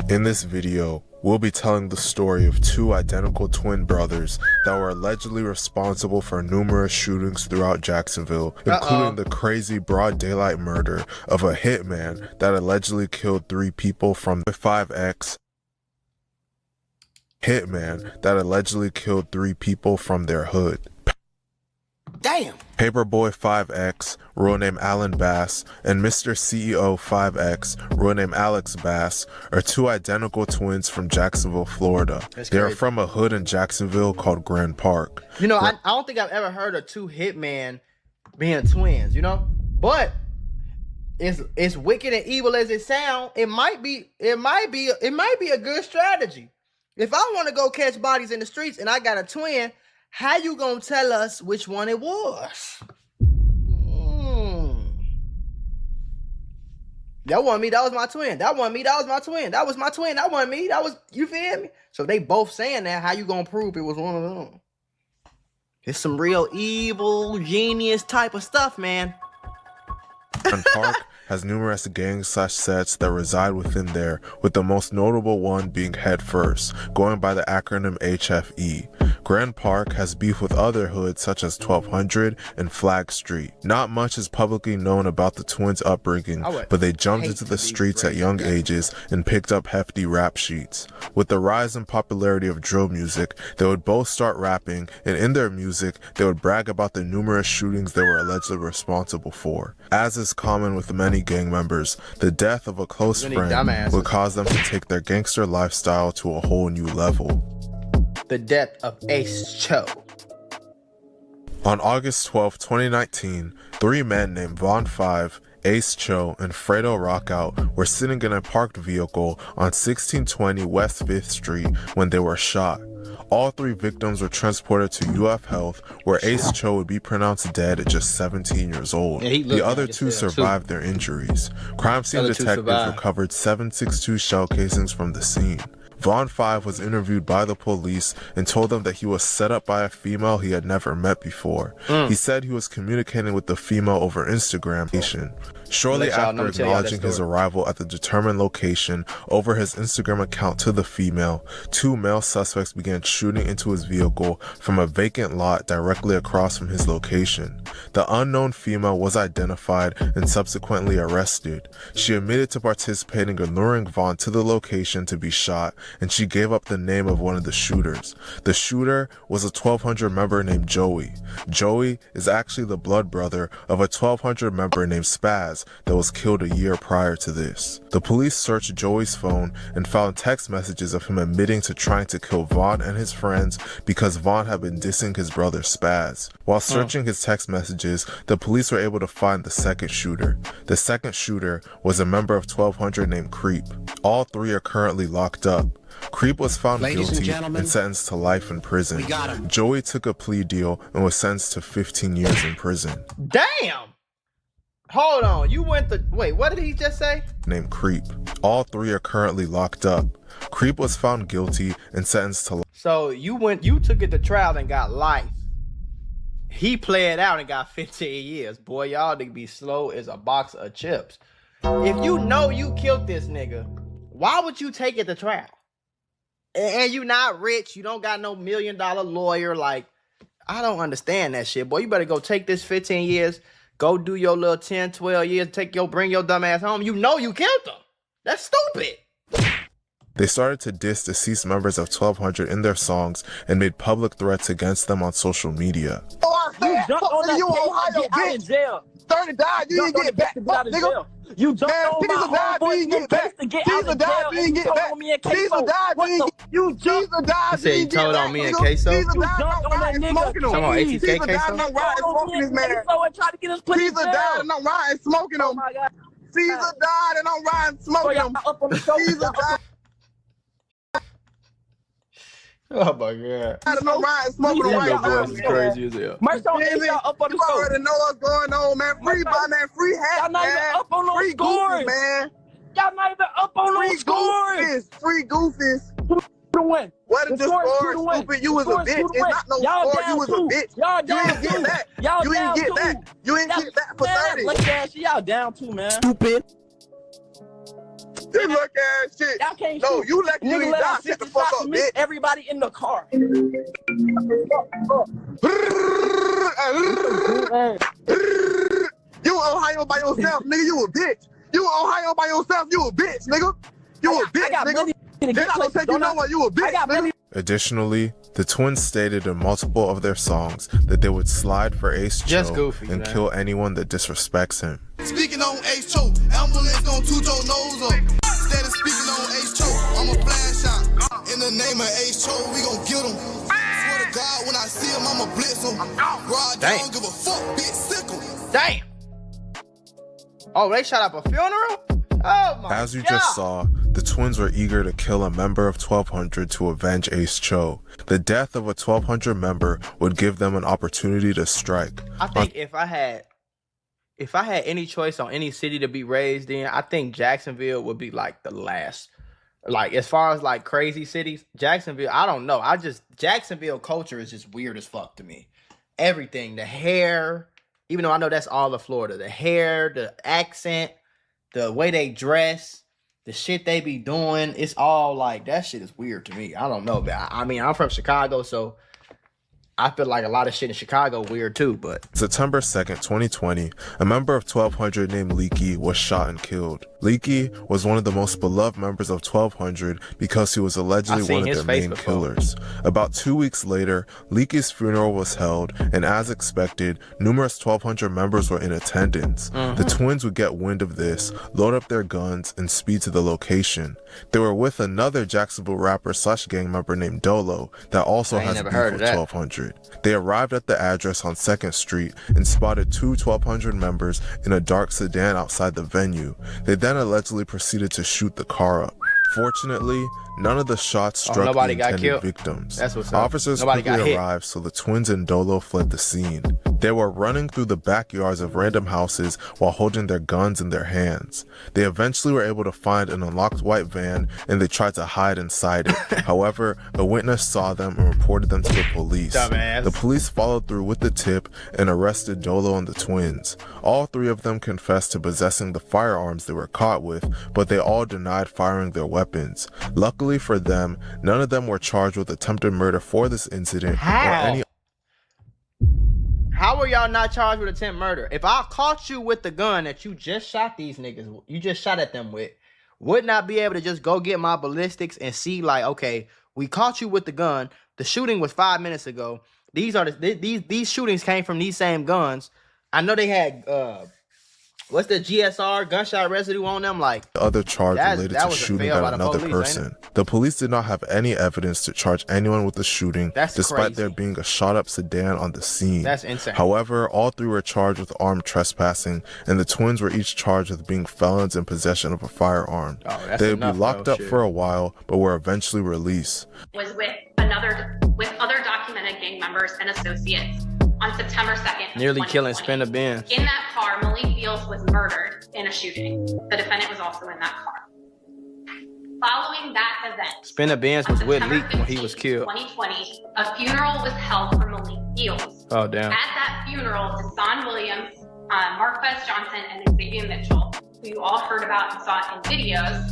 In this video, we'll be telling the story of two identical twin brothers that were allegedly responsible for numerous shootings throughout Jacksonville, including the crazy broad daylight murder of a hitman that allegedly killed 3 people from the 5X. Hitman that allegedly killed 3 people from their hood. Damn. Paperboy 5X, real name Alan Bass, and Mr. CEO 5X, real name Alex Bass, are 2 identical twins from Jacksonville, Florida. They are from a hood in Jacksonville called Grand Park. You know, I don't think I've ever heard of 2 hitmen being twins, you know? But it's wicked and evil as it sounds. It might be a good strategy. If I want to go catch bodies in the streets and I got a twin, how you gonna tell us which one it was? That wasn't me, that was my twin. That wasn't me, that was my twin. That was my twin, that wasn't me, that was, you feel me? So they both saying that, how you gonna prove it was one of them? It's some real evil, genius type of stuff, man. Grand Park has numerous gang/sets that reside within there, with the most notable one being Head First, going by the acronym HFE. Grand Park has beef with other hoods such as 1200 and Flag Street. Not much is publicly known about the twins' upbringing, but they jumped into the streets at young ages and picked up hefty rap sheets. With the rise in popularity of drill music, they would both start rapping, and in their music, they would brag about the numerous shootings they were allegedly responsible for. As is common with many gang members, the death of a close friend would cause them to take their gangster lifestyle to a whole new level. The death of Ace Cho. On August 12, 2019, 3 men named Von 5, Ace Cho, and Fredo Rockout were sitting in a parked vehicle on 1620 West 5th Street when they were shot. All 3 victims were transported to UF Health, where Ace Cho would be pronounced dead at just 17 years old. The other 2 survived their injuries. Crime scene detectives recovered 7.62 shell casings from the scene. Von 5 was interviewed by the police and told them that he was set up by a female he had never met before. He said he was communicating with the female over Instagram. Shortly after acknowledging his arrival at the determined location over his Instagram account to the female, 2 male suspects began shooting into his vehicle from a vacant lot directly across from his location. The unknown female was identified and subsequently arrested. She admitted to participating in luring Von to the location to be shot, and she gave up the name of one of the shooters. The shooter was a 1200 member named Joey. Joey is actually the blood brother of a 1200 member named Spaz that was killed a year prior to this. The police searched Joey's phone and found text messages of him admitting to trying to kill Von and his friends because Von had been dissing his brother Spaz. While searching his text messages, the police were able to find the second shooter. The second shooter was a member of 1200 named Creep. All 3 are currently locked up. Creep was found guilty and sentenced to life in prison. Joey took a plea deal and was sentenced to 15 years in prison. Damn! Hold on, you went to, wait, what did he just say? Named Creep. All 3 are currently locked up. Creep was found guilty and sentenced to life. So you took it to trial and got life. He played out and got 15 years. Boy, y'all nigga be slow as a box of chips. If you know you killed this nigga, why would you take it to trial? And you not rich, you don't got no $1 million lawyer. Like, I don't understand that shit. Boy, you better go take this 15 years, go do your little 10, 12 years, bring your dumb ass home. You know you killed them. That's stupid. They started to diss deceased members of 1200 in their songs and made public threats against them on social media. You jumped on that Ohio bitch. Jail. 30 died, you didn't get back, nigga. You jumped on my homeboy, you get to get out of jail. You told on me and Queso. You jumped on He said he told on me and Queso. You jumped on that nigga. Come on, ATK Queso died and I'm riding smoking this man. Caesar died and I'm riding smoking him. Oh my God. Caesar died and I'm riding smoking him. Caesar died. Oh my God. I don't know why it's smoking the right now. This is crazy as hell. Merch on y'all up on the score. You already know what's going on, man. Free by man, free hat, y'all not even up on those free scores, man. Y'all not even up on those scores. Free goofies. To win. What is the score, stupid? You was a bitch. It's not no score. You was a bitch. Y'all you ain't get back. You ain't get back. You ain't get back for 30. Y'all down too, man. Stupid. This look ass shit. Y'all can't No, shoot. you let you Nigga ain't let die. out Shut the 50 fuck shots up, to me, bitch. everybody in the car. You Ohio by yourself, nigga. You a bitch. You Ohio by yourself. You a bitch, nigga. You a bitch, I got nigga. money to They're get not gonna places, take you don't I? nowhere. You a bitch, I got nigga. money. Additionally, the twins stated in multiple of their songs that they would slide for Ace Just Cho goofy, and man. kill anyone that disrespects him. Speaking on Ace Cho, ambulance gon' toot your nose up. Instead of speaking on Ace Cho, I'm a flash out. In the name of Ace Cho, we gon' get him. Swear to God, when I see him, I'ma blitz him. Rod, Damn. don't give a fuck, bitch, sick him. Damn. Oh, they shot up a funeral? Oh my As you God. just saw, the twins were eager to kill a member of 1200 to avenge Ace Cho. The death of a 1200 member would give them an opportunity to strike. I think if I had any choice on any city to be raised in, I think Jacksonville would be like the last. Like as far as like crazy cities, Jacksonville, I don't know. Jacksonville culture is just weird as fuck to me. Everything, the hair, even though I know that's all of Florida, the hair, the accent, the way they dress, the shit they be doing, it's all like that shit is weird to me. I don't know, but I mean, I'm from Chicago, so I feel like a lot of shit in Chicago weird too, but September 2nd, 2020, a member of 1200 named Leaky was shot and killed. Leaky was one of the most beloved members of 1200 because he was allegedly one of their main killers. About 2 weeks later, Leaky's funeral was held, and as expected, numerous 1200 members were in attendance. The twins would get wind of this, load up their guns, and speed to the location. They were with another Jacksonville rapper / gang member named Dolo that also has beef with 1200. They arrived at the address on 2nd Street and spotted two 1200 members in a dark sedan outside the venue. They then allegedly proceeded to shoot the car up. Fortunately, none of the shots struck the intended victims. That's what's up. Officers quickly arrived, so the twins and Dolo fled the scene. They were running through the backyards of random houses while holding their guns in their hands. They eventually were able to find an unlocked white van and they tried to hide inside it. However, a witness saw them and reported them to the police. Dumbass. The police followed through with the tip and arrested Dolo and the twins. All three of them confessed to possessing the firearms they were caught with, but they all denied firing their weapons. Luckily for them, none of them were charged with attempted murder for this incident or any. How are y'all not charged with attempt murder? If I caught you with the gun that you just shot these niggas, you just shot at them with, wouldn't I be able to just go get my ballistics and see like, okay, we caught you with the gun. The shooting was 5 minutes ago. These shootings came from these same guns. I know they had what's the GSR gunshot residue on them? Like The other charge related to shooting at another person. The police did not have any evidence to charge anyone with the shooting, despite there being a shot-up sedan on the scene. That's insane. However, all three were charged with armed trespassing, and the twins were each charged with being felons in possession of a firearm. They would be locked up for a while, but were eventually released. Was with other documented gang members and associates on September 2nd. Nearly killing Spin a Benz. In that car, Malik Fields was murdered in a shooting. The defendant was also in that car. Following that event, Spin a Benz was with Leak when he was killed. 2020, a funeral was held for Malik Fields. Oh, damn. At that funeral, Deshaun Williams, Marquez Johnson, and Xavier Mitchell, who you all heard about and saw in videos,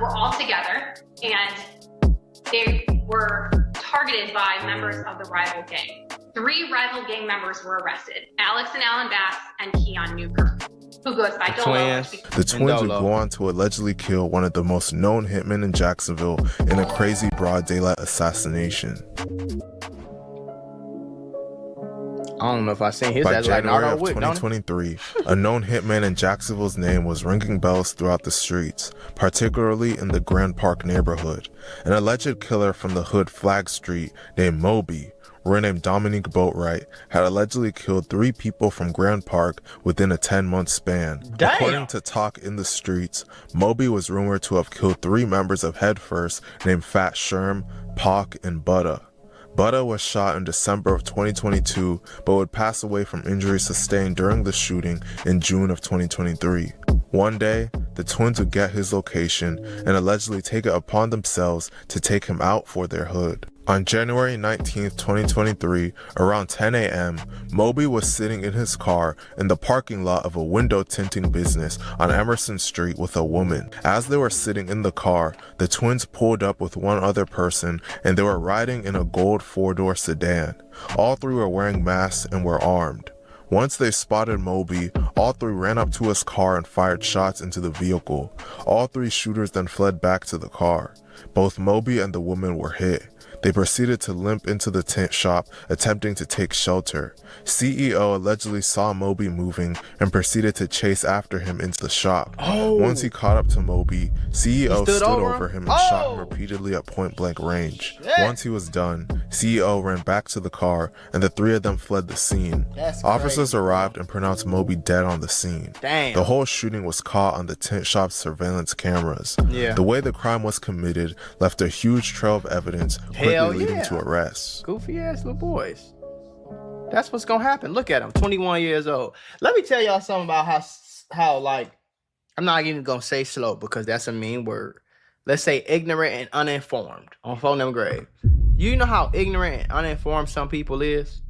were all together, and they were targeted by members of the rival gang. 3 rival gang members were arrested: Alex and Alan Bass and Keon Newkirk, who goes by Dolo. The twins would go on to allegedly kill one of the most known hitmen in Jacksonville in a crazy broad daylight assassination. I don't know if I seen his By as like January of Wick, 2023, a known hitman in Jacksonville's name was ringing bells throughout the streets, particularly in the Grand Park neighborhood. An alleged killer from the hood Flag Street named Moby, renamed Dominique Boatwright, had allegedly killed 3 people from Grand Park within a 10-month span. Damn. According to Talk in the Streets, Moby was rumored to have killed 3 members of Head First named Fat Sherm, Pac, and Butta. Butta was shot in December of 2022, but would pass away from injuries sustained during the shooting in June of 2023. One day, the twins would get his location and allegedly take it upon themselves to take him out for their hood. On January 19, 2023, around 10 a.m., Moby was sitting in his car in the parking lot of a window tinting business on Emerson Street with a woman. As they were sitting in the car, the twins pulled up with one other person and they were riding in a gold four-door sedan. All three were wearing masks and were armed. Once they spotted Moby, all three ran up to his car and fired shots into the vehicle. All three shooters then fled back to the car. Both Moby and the woman were hit. They proceeded to limp into the tent shop, attempting to take shelter. CEO allegedly saw Moby moving and proceeded to chase after him into the shop. Once he caught up to Moby, CEO stood over him and shot him repeatedly at point-blank range. Once he was done, CEO ran back to the car and the three of them fled the scene. Officers arrived and pronounced Moby dead on the scene. The whole shooting was caught on the tent shop's surveillance cameras. The way the crime was committed left a huge trail of evidence, quickly leading to arrests. Goofy ass little boys. That's what's gonna happen. Look at him, 21 years old. Let me tell y'all something about how like, I'm not even gonna say slow because that's a mean word. Let's say ignorant and uninformed on phone them grave. You know how ignorant and uninformed some people is?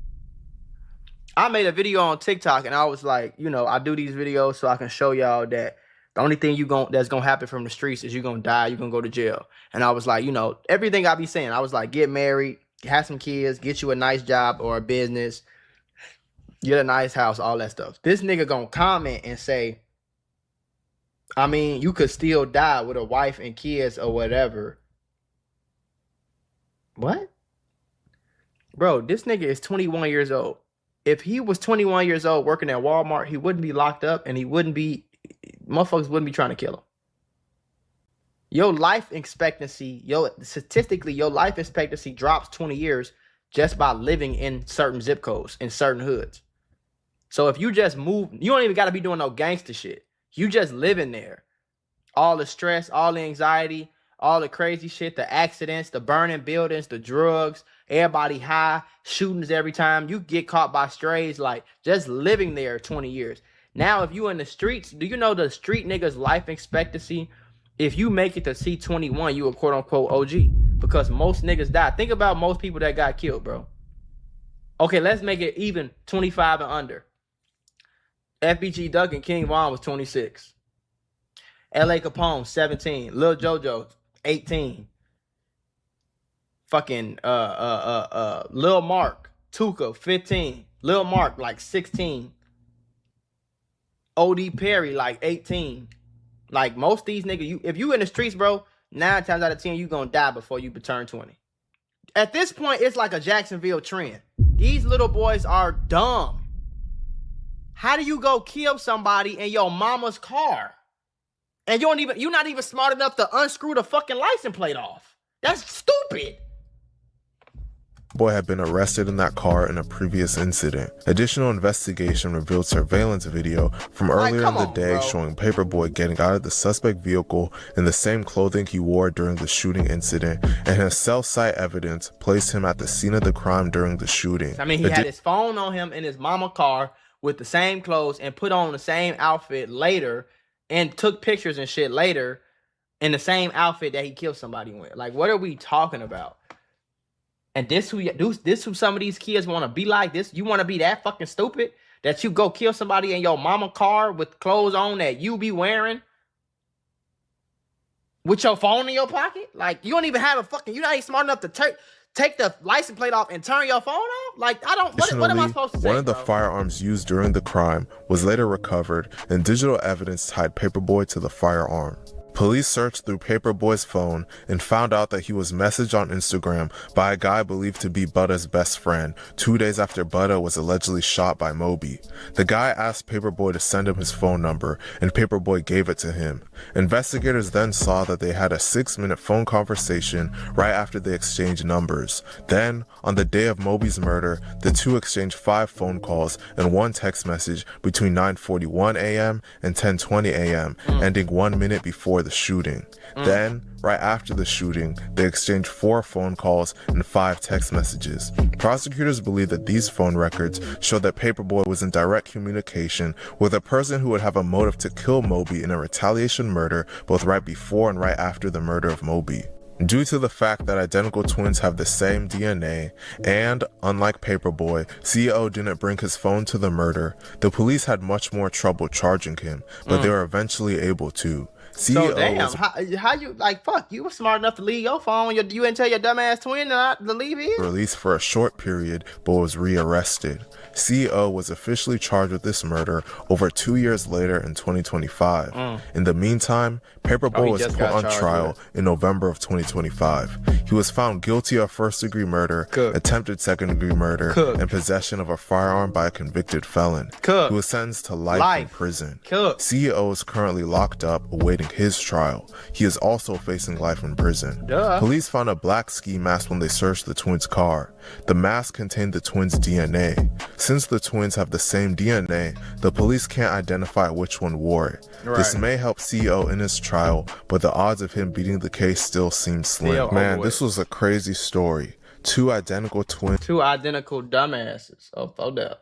I made a video on TikTok and I was like, you know, I do these videos so I can show y'all that the only thing that's gonna happen from the streets is you're gonna die, you're gonna go to jail. And I was like, you know, everything I be saying, I was like, get married, have some kids, get you a nice job or a business, get a nice house, all that stuff. This nigga gonna comment and say, I mean, you could still die with a wife and kids or whatever. What? Bro, this nigga is 21 years old. If he was 21 years old working at Walmart, he wouldn't be locked up and motherfuckers wouldn't be trying to kill him. Your life expectancy, statistically, your life expectancy drops 20 years just by living in certain zip codes, in certain hoods. So if you just move, you don't even got to be doing no gangster shit. You just living there. All the stress, all the anxiety, all the crazy shit, the accidents, the burning buildings, the drugs, everybody high, shootings every time. You get caught by strays, like just living there 20 years. Now, if you in the streets, do you know the street niggas' life expectancy? If you make it to C21, you a quote-unquote OG. Because most niggas die. Think about most people that got killed, bro. Okay, let's make it even 25 and under. FBG Duck and King Von was 26. L.A. Capone, 17. Lil JoJo, 18. Fucking Lil Mark, Tuka, 15. Lil Mark, like 16. O.D. Perry, like 18. Like most of these niggas, if you in the streets, bro, 9 times out of 10, you gonna die before you turn 20. At this point, it's like a Jacksonville trend. These little boys are dumb. How do you go kill somebody in your mama's car? And you're not even smart enough to unscrew the fucking license plate off. That's stupid. Boy had been arrested in that car in a previous incident. Additional investigation revealed surveillance video from earlier in the day showing Paperboy getting out of the suspect vehicle in the same clothing he wore during the shooting incident, and his cell site evidence placed him at the scene of the crime during the shooting. I mean, he had his phone on him in his mama car with the same clothes and put on the same outfit later and took pictures and shit later in the same outfit that he killed somebody with. Like, what are we talking about? And this who some of these kids want to be like this? You want to be that fucking stupid that you go kill somebody in your mama car with clothes on that you be wearing with your phone in your pocket? Like, you don't even have you're not even smart enough to take the license plate off and turn your phone off? Like, what am I supposed to say, one of the firearms used during the crime was later recovered, and digital evidence tied Paperboy to the firearm. Police searched through Paperboy's phone and found out that he was messaged on Instagram by a guy believed to be Butta's best friend 2 days after Butta was allegedly shot by Moby. The guy asked Paperboy to send him his phone number, and Paperboy gave it to him. Investigators then saw that they had a 6-minute phone conversation right after they exchanged numbers. Then, on the day of Moby's murder, the two exchanged 5 phone calls and 1 text message between 9:41 a.m. and 10:20 a.m., ending 1 minute before the shooting. Then, right after the shooting, they exchanged 4 phone calls and 5 text messages. Prosecutors believe that these phone records show that Paperboy was in direct communication with a person who would have a motive to kill Moby in a retaliation murder both right before and right after the murder of Moby. Due to the fact that identical twins have the same DNA, and, unlike Paperboy, CEO didn't bring his phone to the murder, the police had much more trouble charging him, but they were eventually able to. CEO So damn, how you like fuck? You were smart enough to leave your phone. You didn't tell your dumbass twin to leave his. released for a short period, but was rearrested. CEO was officially charged with this murder over 2 years later in 2025. In the meantime, Paperboy was put on trial in November of 2025. He was found guilty of first-degree murder, attempted second-degree murder, and possession of a firearm by a convicted felon. He was sentenced to life in prison. CEO is currently locked up awaiting his trial. He is also facing life in prison. Police found a black ski mask when they searched the twins' car. The mask contained the twins' DNA. Since the twins have the same DNA, the police can't identify which one wore it. This may help CEO in his trial, but the odds of him beating the case still seem slim. Man, this was a crazy story. Two identical twins. Two identical dumbasses. Oh, no.